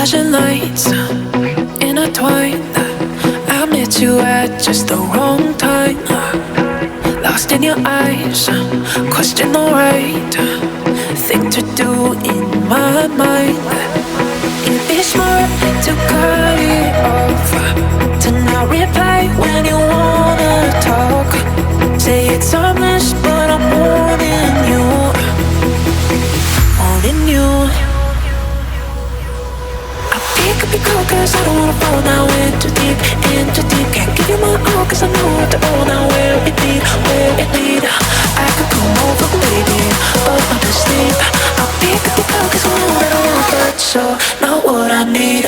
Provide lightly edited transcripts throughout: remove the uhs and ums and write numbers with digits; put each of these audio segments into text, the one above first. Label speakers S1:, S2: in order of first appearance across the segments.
S1: Flashing lights intertwined. I met you at just the wrong time. Lost in your eyes, question the right thing to do in my mind. It'd be smart to cut it off, to not reply when you wanna talk. Say it's harmless, but I'm warning you, warning you. Pick up your call cause I don't wanna fall now in too deep, in too deep. Can't give you my all cause I know after all now where it lead, where it lead. I could come over baby, but not to sleep. I'll pick up your call cause I know that I want but so not what I need.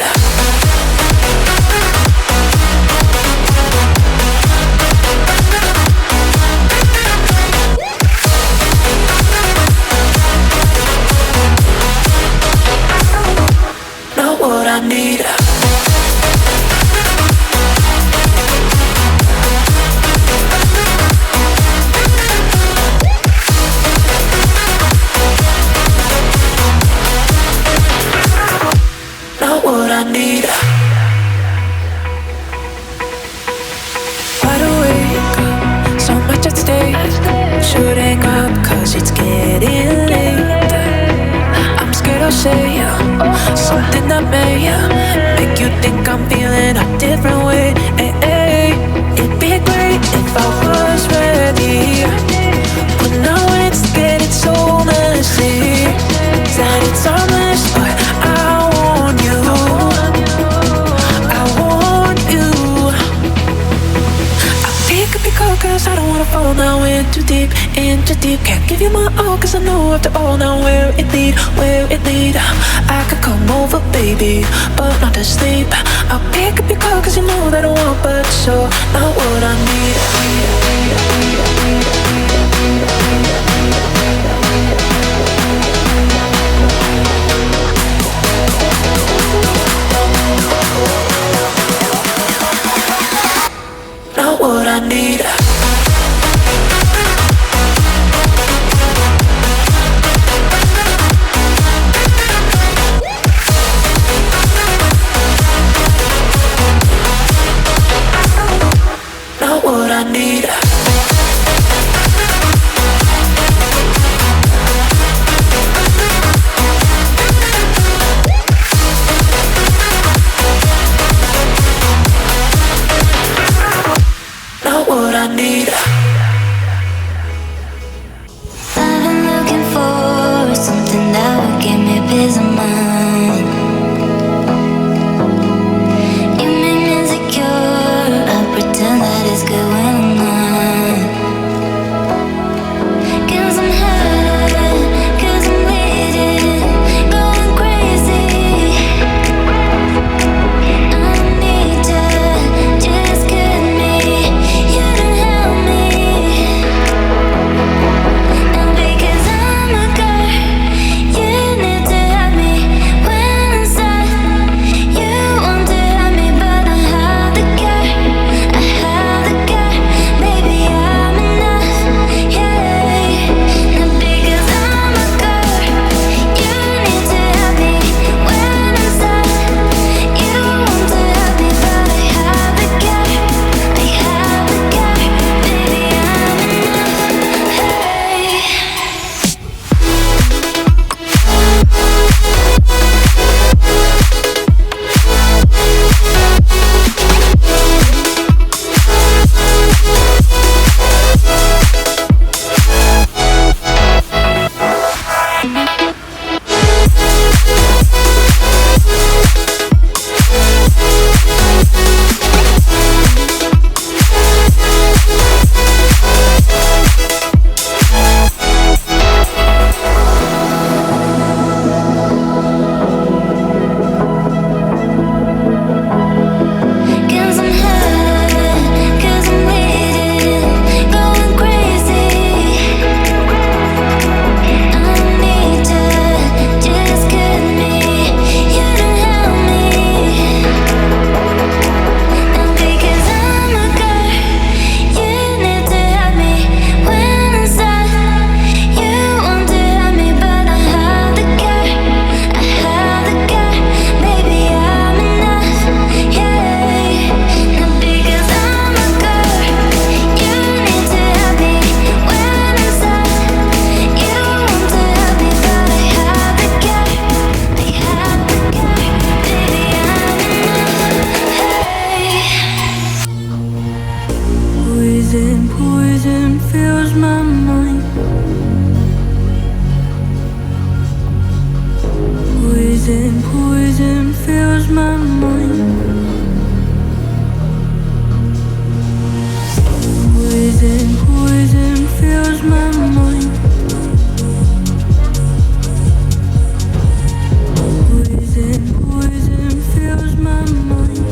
S1: Not what I need. Not what I need. Wide awake, so much at stake. Should hang up cause it's getting late. I'm scared I'll say something that may make you think I'm feeling a different way. It'd be great if I was ready, but now it's getting so messy. Said it's harmless, but I want you, I want you. I pick up your call cause I don't wanna fall now in too deep, in too deep. Can't give you my all cause I know after all now where it lead, where it lead. I could come over baby, but not to sleep. I'll pick up your call cause you know that I want but so not what I need. Not what I need. Not what fills my mind. Poison fills my mind. Poison fills my mind.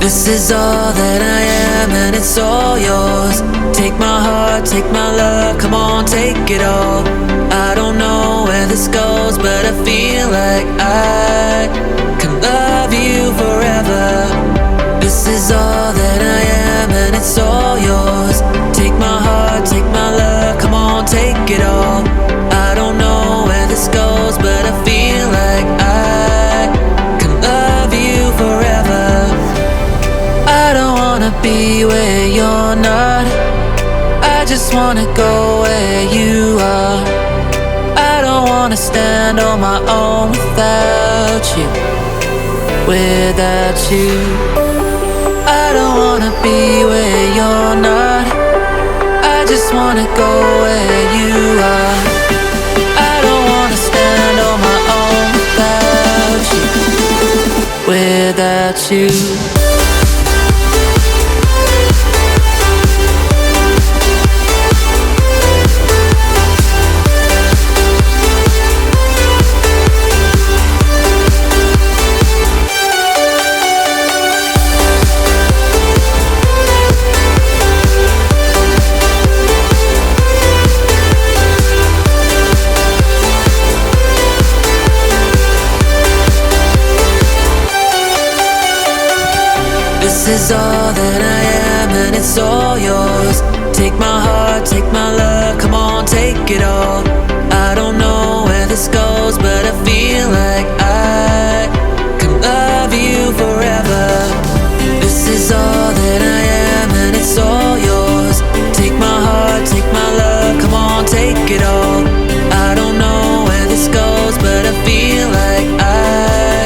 S1: This is all that I am and it's all yours. Take my heart, take my love, come on, take it all. I don't know where this goes, but I feel like I can love you forever. This is all that I am and it's all yours. Take my heart, take my love, come on, take it all. I don't know where this goes, but I feel like I can love you forever. I don't wanna be where you're not. I just wanna go where you are. I don't wanna stand on my own without you. Without you, I don't wanna be where you're not. I just wanna go where you are. I don't wanna stand on my own without you. Without you. This is all that I am and it's all yours. Take my heart, take my love, come on, take it all. I don't know where this goes, but I feel like I can love you forever. This is all that I am and it's all yours. Take my heart, take my love, come on, take it all. I don't know where this goes, but I feel like I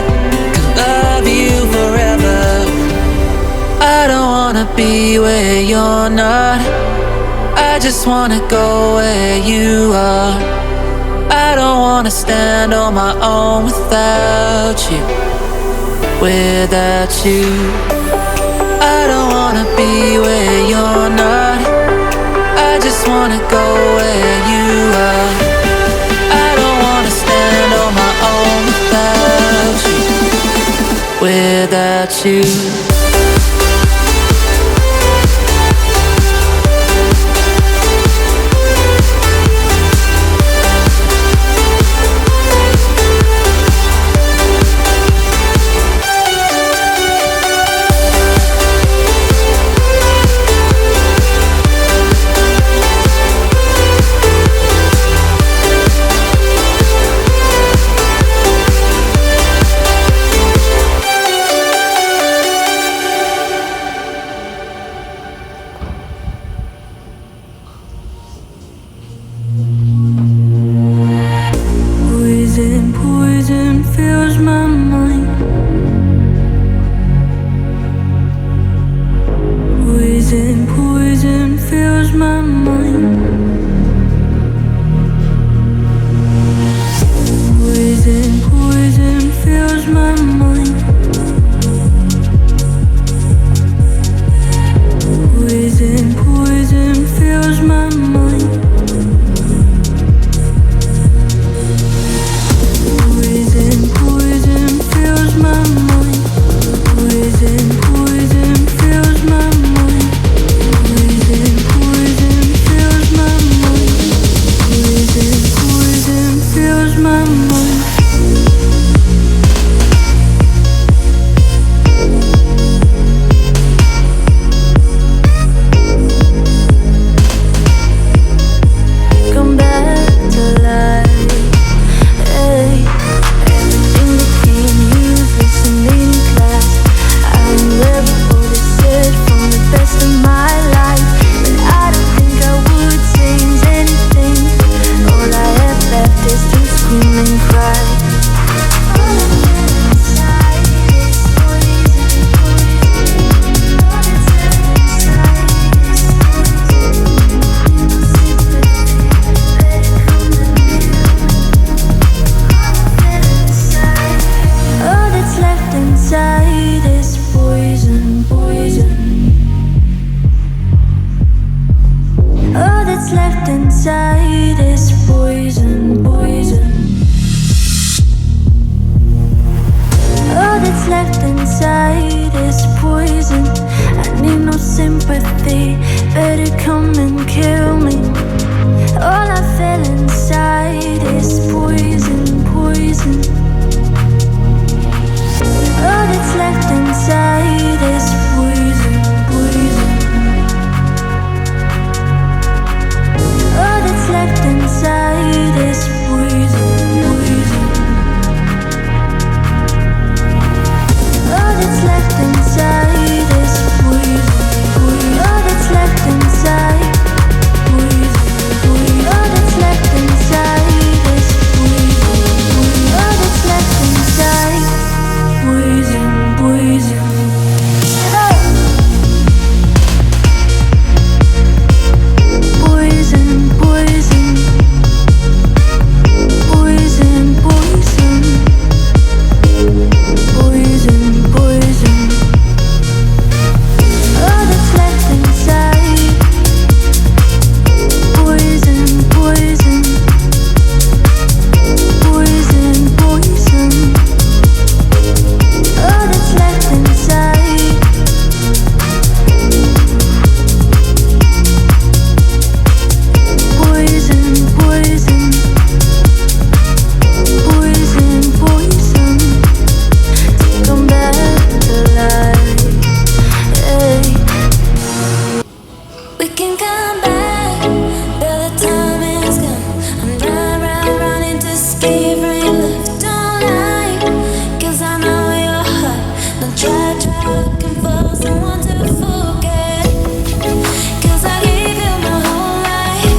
S1: can love you forever. I don't wanna be where you're not. I just wanna go where you are. I don't wanna stand on my own without you. Without you, I don't wanna be where you're not. I just wanna go where you are. I don't wanna stand on my own without you. Without you. inside is poison, poison. All that's left inside is poison. I need no sympathy, better come and kill me. All I feel inside is poison, poison. All that's left inside is poison, poison. All that's left inside is poison, poison. All that's left inside is poison, poison. All that's left inside, poison, poison. All that's left inside is poison, poison. All that's left inside, poison, poison. Poison, poison. Poison, poison. Poison, poison. All that's left inside. Poison, poison. Poison, poison. All that's left inside. Poison, poison. Poison, poison. Come back to life. Hey. We can come back, but the time is gone. I'm running to escape from your love. Don't lie, 'cause I know your heart. Don't try looking for someone to forget. 'Cause I gave you my whole life,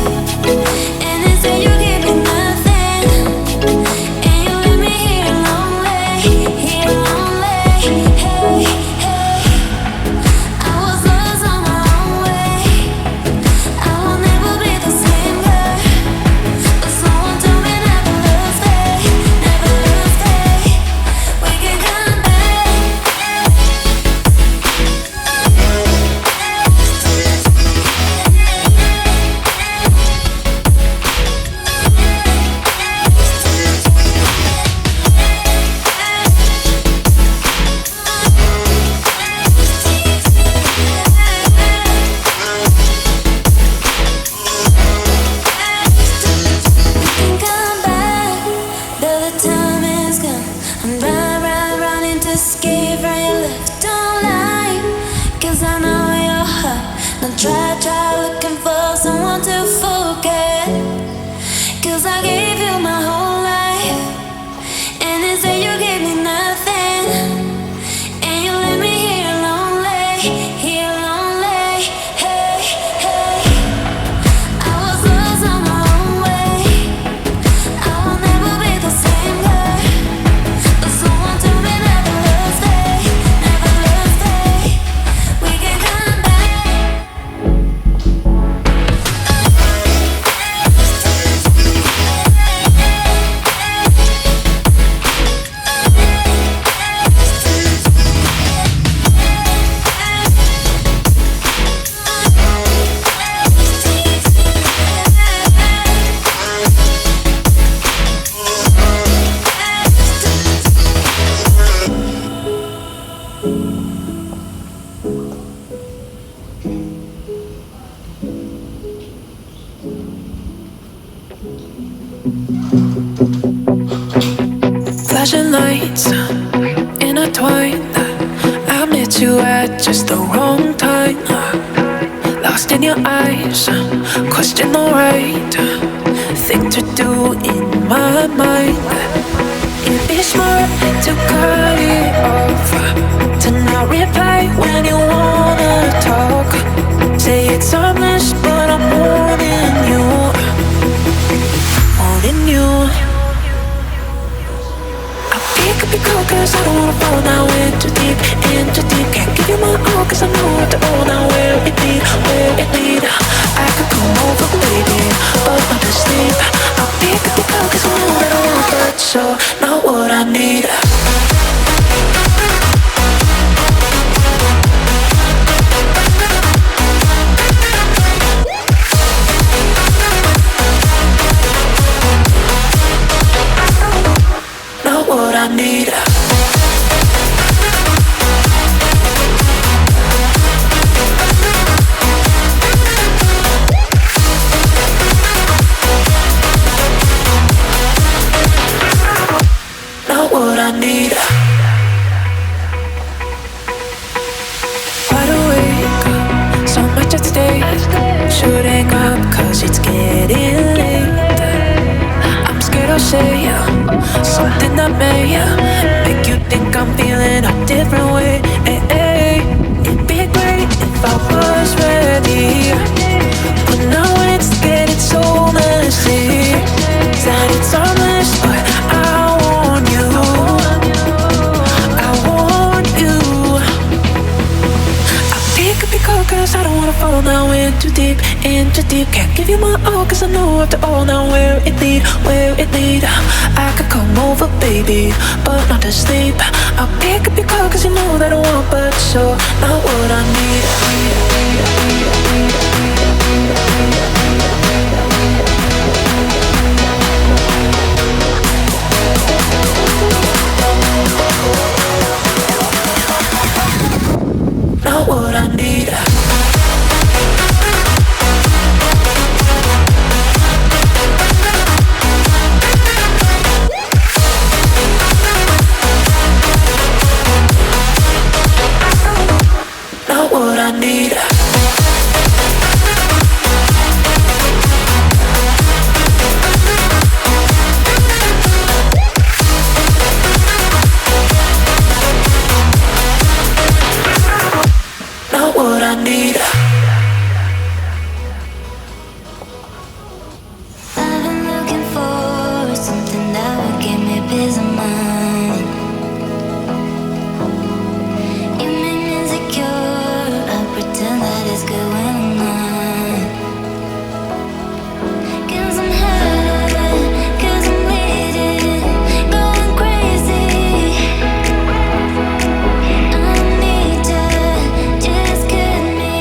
S1: and instead you give me nothing. And you leave me here lonely, hey, hey. I was lost on my own way. I will never be the same girl. But someone told me never lose faith, never lose faith. We can come back. Come back, though the time is gone. I'm running to escape from your love. Don't lie, 'cause I know your heart. Don't try looking for someone to forget. 'Cause I gave you my whole life, and instead you gave me nothing. And you leave me here lonely, hey, hey. I was lost on my own way. I will never be the same girl. But someone told me never lose faith, never lose faith. We can come back. Flashing lights intertwined. I met you at just the wrong time. Lost in your eyes, question the right thing to do in my mind. It'd be smart to cut it off, to not reply when you wanna talk. Say it's harmless, but I'm warning you, warning you. Pick up your call, 'cause I don't wanna fall now in too deep, in too deep. Can't give you my all, 'cause I know what to go now, where it lead, where it lead. I could come over, baby, but I'm asleep. I'll pick up your call, 'cause I know that I want, but so not what I need. getting late. I'm scared I'll say something that may make you think I'm feeling a different way. It'd be great if I was ready, but now it's getting so messy that it's harmless. But I want you, I want you. I'll pick up your call 'cause I don't wanna fall now in too deep, in too deep. Can't give you my all 'cause I know after all now where it lead, where it lead. I could come over, baby, but not to sleep. I'll pick up your call 'cause you know that I want, but so not what I need. Not what I need. Not what I need. Not what I need.
S2: I've been looking for something that would give me peace of mind. You make me insecure. I pretend that it's good when I'm not. 'Cause I'm hurt, 'cause I'm bleeding, going crazy. I need you, just get me.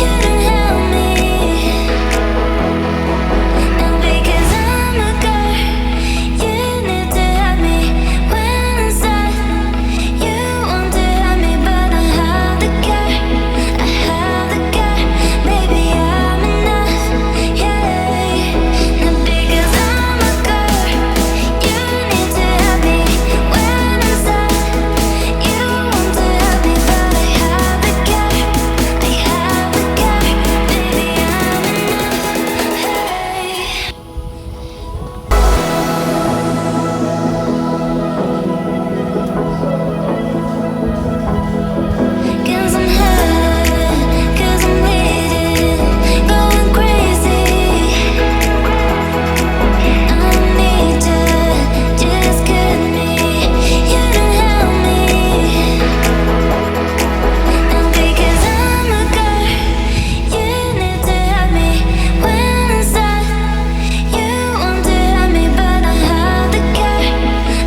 S2: You don't help me. And because I'm a girl, you need to have me when I'm sad. You want to have me, but I have the care. I have the care. Baby, I'm enough, yeah. And because I'm a girl, you need to have me when I'm sad. You want to have me, but I have the care. I have the care. Baby, I'm enough, hey. Cause I'm hurt, 'cause I'm bleeding, going crazy. I need you, just get me. You don't help me. And because I'm a girl, you need to have me when I'm sad. You want to have me, but I have the care.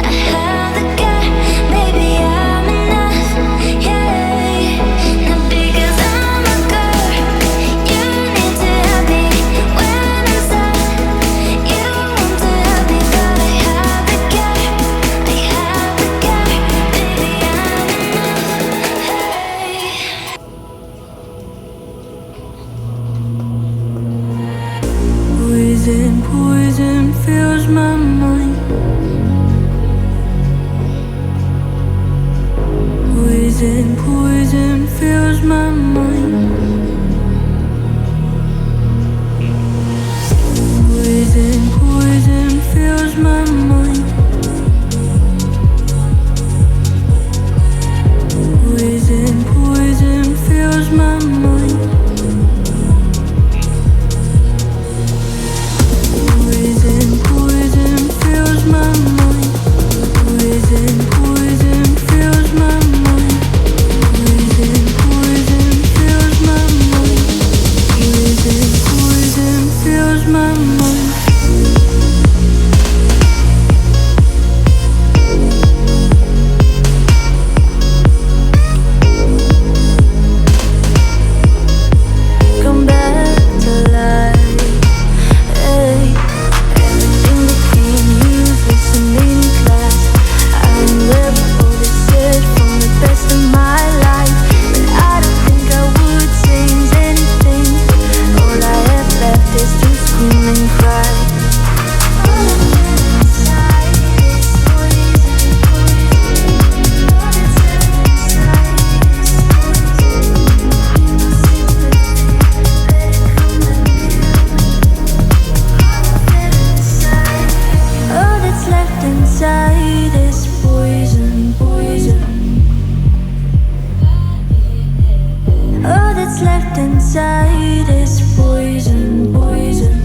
S2: I have the care. Baby, I'm enough, yeah. And because I'm a girl, you need to have me when I'm sad. You want to have me, but I have the care. I have the care. Baby, I'm enough, hey.
S3: Poison, poison fills my mind. Poison, poison fills my mind. Poison, poison fills my mind. Poison, poison fills my mind. Poison, poison fills my mind. Poison, poison fills my mind. Poison, poison fills inside is poison, poison.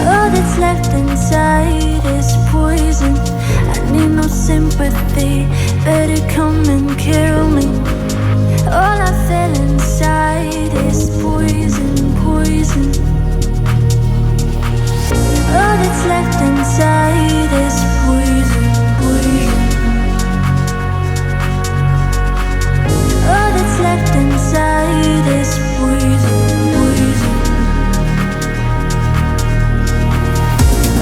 S3: All that's left inside is poison. I need no sympathy, better come and kill me. All I feel inside is poison, poison. All that's left inside is poison, poison. All that's left inside is poison, poison.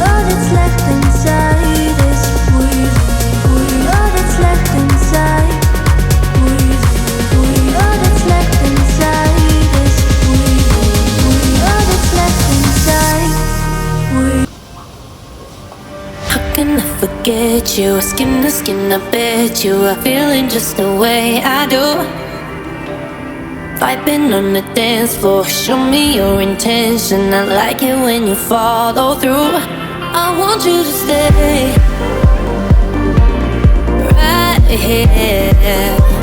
S3: All that's left inside is poison, poison. All that's left inside, poison, poison. All that's left inside is poison, poison. All that's left inside, poison.
S1: How can I forget you? Skin to skin, I bet you are feeling just the way I do. Vibing on the dance floor, show me your intention. I like it when you follow through. I want you to stay right here.